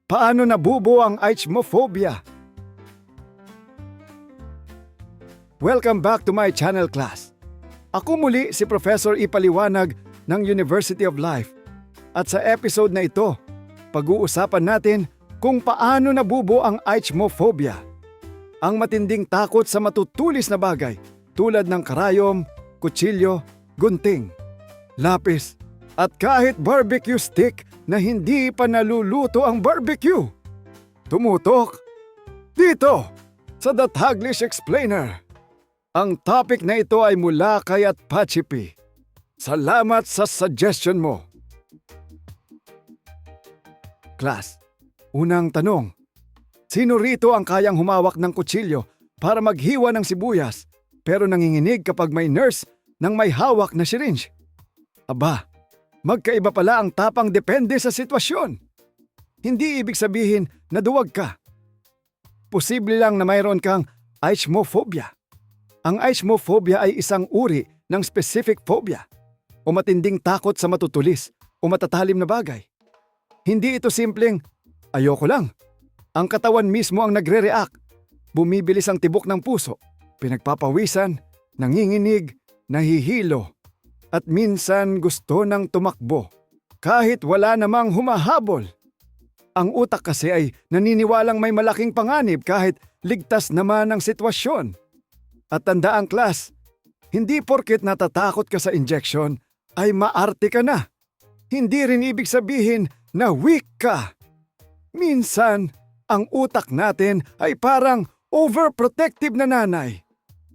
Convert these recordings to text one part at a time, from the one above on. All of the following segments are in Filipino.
Paano nabubuo ang ichmophobia? Welcome back to my channel, class. Ako muli si Professor Ipaliwanag ng University of Life. At sa episode na ito, pag-uusapan natin kung paano nabubuo ang ichmophobia. Ang matinding takot sa matutulis na bagay tulad ng karayom, kutsilyo, gunting, lapis, at kahit barbecue stick na hindi pa naluluto ang barbecue. Tumutok dito sa The Taglish Explainer. Ang topic na ito ay mula kay Atpachipi. Salamat sa suggestion mo. Class, unang tanong. Sino rito ang kayang humawak ng kutsilyo para maghiwa ng sibuyas pero nanginginig kapag may nurse nang may hawak na syringe? Aba, magkaiba pala ang tapang depende sa sitwasyon. Hindi ibig sabihin na duwag ka. Posible lang na mayroon kang ichmophobia. Ang ichmophobia ay isang uri ng specific phobia o matinding takot sa matutulis o matatalim na bagay. Hindi ito simpleng, ayoko lang. Ang katawan mismo ang nagre-react. Bumibilis ang tibok ng puso, pinagpapawisan, nanginginig, nahihilo, at minsan gusto nang tumakbo kahit wala namang humahabol. Ang utak kasi ay naniniwalang may malaking panganib kahit ligtas naman ang sitwasyon. At tandaan, class, hindi porket natatakot ka sa injection ay maarte ka na. Hindi rin ibig sabihin na weak ka. Minsan, ang utak natin ay parang overprotective na nanay.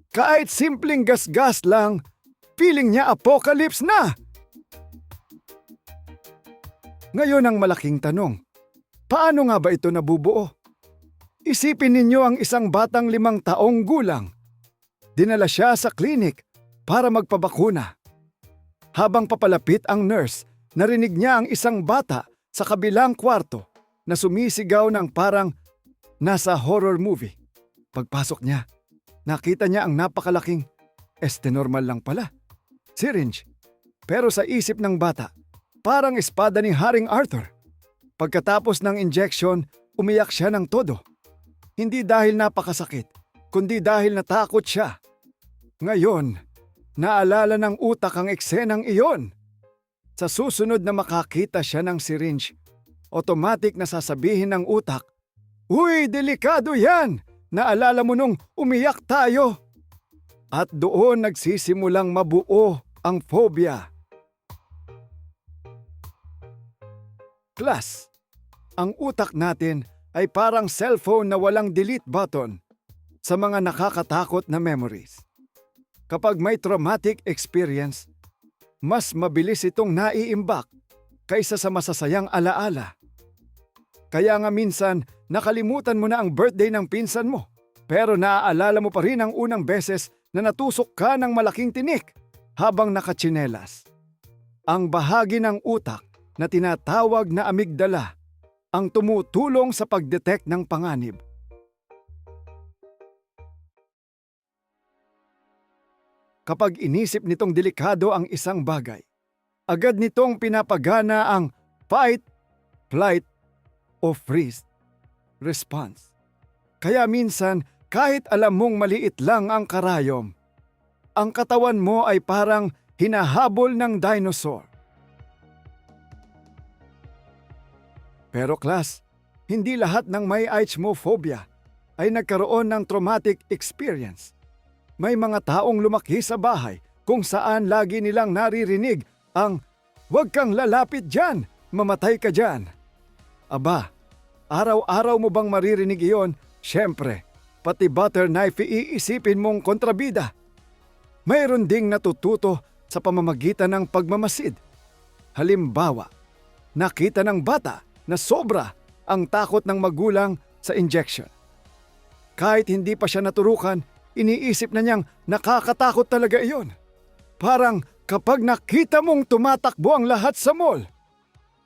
Kahit simpleng gasgas lang, feeling niya apocalypse na. Ngayon ang malaking tanong, paano nga ba ito nabubuo? Isipin ninyo ang isang batang 5 taong gulang. Dinala siya sa klinik para magpabakuna. Habang papalapit ang nurse, narinig niya ang isang bata sa kabilang kwarto na sumisigaw ng parang nasa horror movie. Pagpasok niya, nakita niya ang napakalaking, normal lang pala, syringe. Pero sa isip ng bata, parang espada ni Haring Arthur. Pagkatapos ng injection, umiyak siya ng todo. Hindi dahil napakasakit, kundi dahil natakot siya. Ngayon, naalala ng utak ang eksenang iyon. Sa susunod na makakita siya ng syringe, automatic na sasabihin ng utak, "Uy, delikado yan! Naalala mo nung umiyak tayo?" At doon nagsisimulang mabuo ang phobia. Class, ang utak natin ay parang cellphone na walang delete button sa mga nakakatakot na memories. Kapag may traumatic experience, mas mabilis itong naiimbak kaysa sa masasayang alaala. Kaya nga minsan, nakalimutan mo na ang birthday ng pinsan mo, pero naaalala mo pa rin ang unang beses na natusok ka ng malaking tinik habang nakatsinelas. Ang bahagi ng utak na tinatawag na amygdala ang tumutulong sa pag-detect ng panganib. Kapag inisip nitong delikado ang isang bagay, agad nitong pinapagana ang fight, flight, o freeze response. Kaya minsan, kahit alam mong maliit lang ang karayom, ang katawan mo ay parang hinahabol ng dinosaur. Pero class, hindi lahat ng may ichmophobia ay nagkaroon ng traumatic experience. May mga taong lumaki sa bahay kung saan lagi nilang naririnig ang "Huwag kang lalapit dyan, mamatay ka dyan." Aba, araw-araw mo bang maririnig iyon? Siyempre, pati butter knife iisipin mong kontrabida. Mayroon ding natututo sa pamamagitan ng pagmamasid. Halimbawa, nakita ng bata na sobra ang takot ng magulang sa injection. Kahit hindi pa siya naturukan, iniisip na niyang nakakatakot talaga iyon. Parang kapag nakita mong tumatakbo ang lahat sa mall,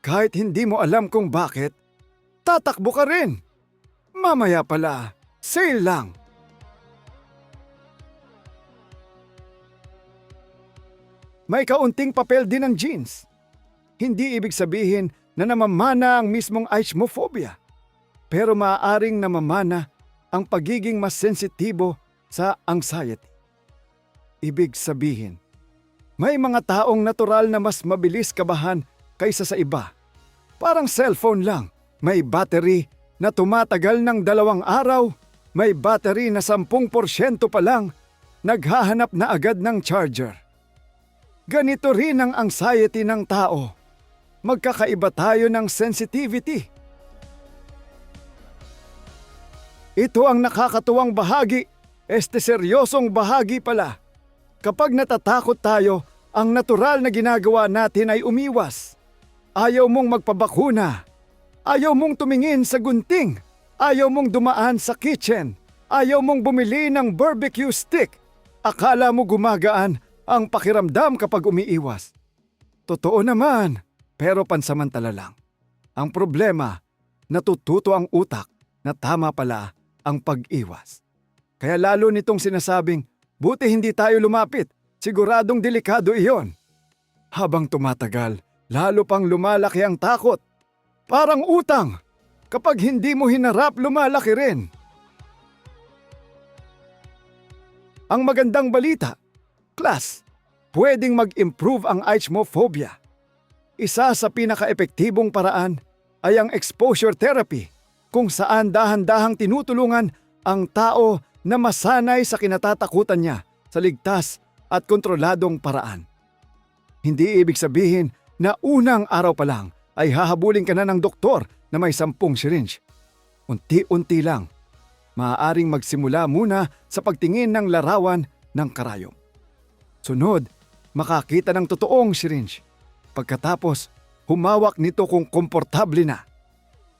kahit hindi mo alam kung bakit, tatakbo ka rin. Mamaya pala, sale lang. May kaunting papel din ang jeans. Hindi ibig sabihin na namamana ang mismong ichmophobia. pero maaaring namamana ang pagiging mas sensitibo sa anxiety. Ibig sabihin, may mga taong natural na mas mabilis kabahan kaysa sa iba. Parang cellphone lang, may battery na tumatagal ng 2 araw, may battery na 10% pa lang, naghahanap na agad ng charger. Ganito rin ang anxiety ng tao. Magkakaiba tayo ng sensitivity. Ito ang nakakatuwang bahagi, seryosong bahagi pala. Kapag natatakot tayo, ang natural na ginagawa natin ay umiwas. Ayaw mong magpabakuna. Ayaw mong tumingin sa gunting. Ayaw mong dumaan sa kitchen. Ayaw mong bumili ng barbecue stick. Akala mo gumagaan ang pakiramdam kapag umiiwas. Totoo naman, pero pansamantala lang. Ang problema, natututo ang utak na tama pala ang pag-iwas. Kaya lalo nitong sinasabing, buti hindi tayo lumapit, siguradong delikado iyon. Habang tumatagal, lalo pang lumalaki ang takot. Parang utang, kapag hindi mo hinarap, lumalaki rin. Ang magandang balita, class, pwedeng mag-improve ang ichmophobia. Isa sa pinaka-epektibong paraan ay ang exposure therapy, kung saan dahan-dahang tinutulungan ang tao na masanay sa kinatatakutan niya sa ligtas at kontroladong paraan. Hindi ibig sabihin na unang araw pa lang ay hahabulin ka na ng doktor na may 10 syringe. Unti-unti lang. Maaaring magsimula muna sa pagtingin ng larawan ng karayom. Sunod, makakita ng totoong syringe. Pagkatapos, humawak nito kung komportable na.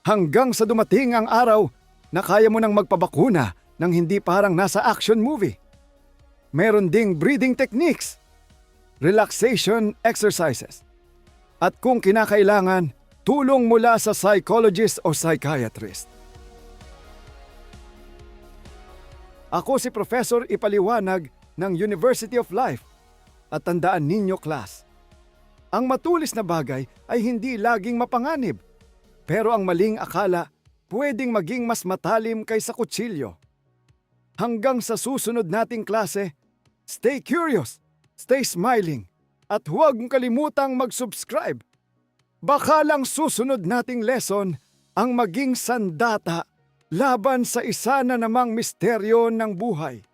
Hanggang sa dumating ang araw na kaya mo nang magpabakuna nang hindi parang nasa action movie. Meron ding breathing techniques, relaxation exercises, at kung kinakailangan, tulong mula sa psychologist o psychiatrist. Ako si Professor Ipaliwanag ng University of Life at tandaan ninyo class, ang matulis na bagay ay hindi laging mapanganib. Pero ang maling akala, pwedeng maging mas matalim kaysa kutsilyo. Hanggang sa susunod nating klase, stay curious, stay smiling, at huwag mong kalimutang mag-subscribe. Baka lang susunod nating lesson ang maging sandata laban sa isa na namang misteryo ng buhay.